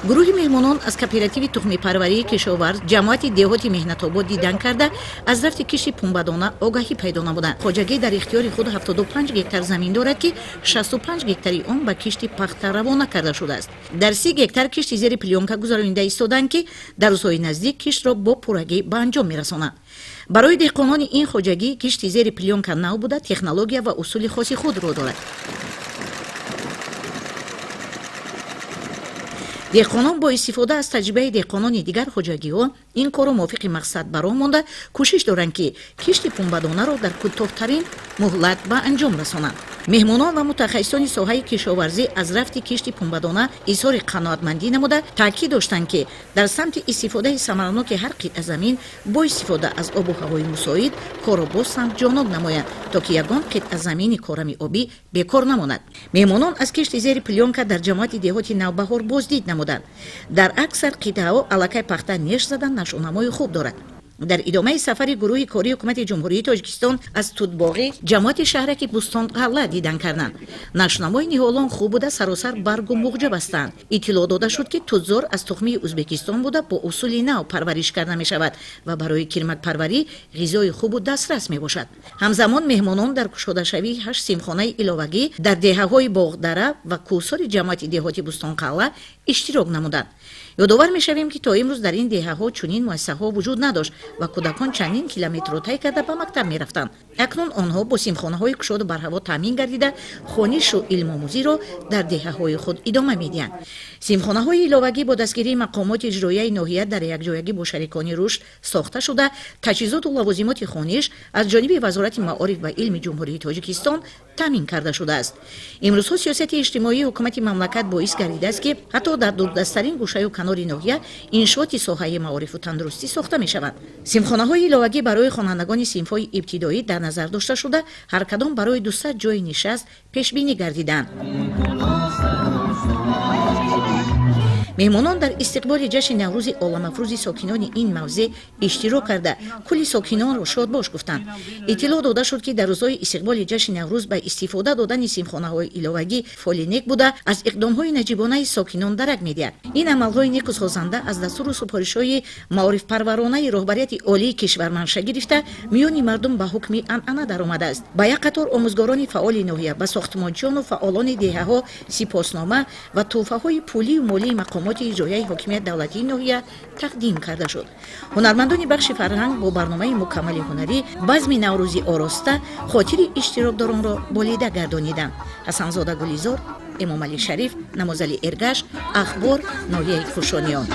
گروه مهمانان از کооپراتیو تخم پروری کشاورز جماعت دهات مهنت‌آباد دیدن کرده از رفت کشت پنبه‌دانه آگاهی پیدا نمودند. خواجگی در اختیار خود 75 گکتار زمین دارد که 65 گکتاری آن به کشت پخته روانه کرده شده است. در 30 گکتار کشت زیر پلیونکا گذرانیده ایستادند که در روزهای نزدیک کشت را با پرگی به انجام می‌رسانند. برای دهقانان این خواجگی کشت زیر پلیونکا نو بوده، تکنولوژی و اصول خاص خود را دارد. دهقانان با استفاده از تجربه دهقانان دیگر خواجگی‌ها این کارو موافق مقصد برآورده کوشش دارند که کشت پنبه‌دانه را در کوتاه‌ترین مهلت به انجام رسانند. مهمانان و متخصصان ساحه کشاورزی از رفت کشت پنبه‌دانه اظهار قناعتمندی نموده تاکید داشتند که در سمت استفاده ثمرناک هر قطعه زمین با استفاده از آب و هوای مساعد کارو با سنگجانب نمایند تا که یگان قطعه زمین کارمی آبی بیکار نماند. مهمانان از کشت زیر پلیونکا در جماعت دهات نوبهار بازدید نمودند. در اکثر قطعه‌ها الکی پخته نش زدن نشونمای خوب دارد. در ادامه سفر گروه کاری حکومت جمهوری تاجیکستان از تودباغی جماعت شهرک بوستان قلعه دیدن کردند. نشونمای نهالان خوب بوده، سراسر برگ و موجب هستند. اطلاع داده شد که توتزار از تخم ازبکستان بوده، با اصول نو پرورش کرده می شود و برای کرمک پروری غذای خوب و دسترس می باشد. همزمان مهمانان در گشوده شوی 8 سیمخانه علاوگی در دهه‌های باغدره و کوسار جماعت دهاتی بوستان قلعه اشتراک نمودند. یادآور می‌شویم که تا امروز در این دهه‌ها چنین مؤسسه‌ها وجود نداشت و کودکان چندین کیلومتر را طی کرده به مکتب می‌رفتند. اکنون آنها با سیمخانه‌های گشوده بر هوا تامین گردیده خوانش و علم آموزی را در دهه‌های خود ادامه می‌دهند. سیمخانه‌های علاوگی با دستگیری مقامات اجرایی ناحیه در یکجایگی با شریکان رشد ساخته شده، تجهیزات و لوازمات خوانش از جانب وزارت معارف و علم جمهوری تاجیکستان تامین کرده شده است. امروزها سیاست اجتماعی حکومت مملکت باعث گردیده است که حتی در دوردستترین گوشه و کنار ناحیه انشاءات ساحه معارف و تندرستی ساخته می‌شوند. سیمخانه‌های علاوگی برای خوانندگان صنف‌های ابتدایی در نظر داشته شده، هر کدام برای 200 جای نشست پیش بینی گردیدند. مهمانان در استقبال جشن نوروز عالم‌افروز ساکنان این موضع اشتراک کرده کلی ساکنان را شاد باش گفتند. اطلاع داده شد که در روزهای استقبال جشن نوروز به استفاده دادن سیمخانه‌های علاوگی فعال نیک بوده از اقدام‌های نجیبانه ساکنان درک می‌دهد. این عمل‌های نیک و سازنده از دستور و سپارش‌های معارف پرورانه رهبریت عالی کشور منشأ گرفته میان مردم به حکم عنعنه درآمده است. با یک قطار آموزگاران فعال ناحیه به ساختمانچیان و فعالان دهه‌ها سپاسنامه و تحفه‌های پولی و مالی مقامات اجرایی حاکمیت دولتی ناحیه تقدیم کرده شد. هنرمندان بخش فرهنگ با برنامه مکمل هنری بزم نوروزی آراسته خاطر اشتراکداران را بالیده گردانیدند. حسنزاده گلیزار، امام علی شریف، نمازعلی ارگش، اخبار، ناحیه کوشانیان.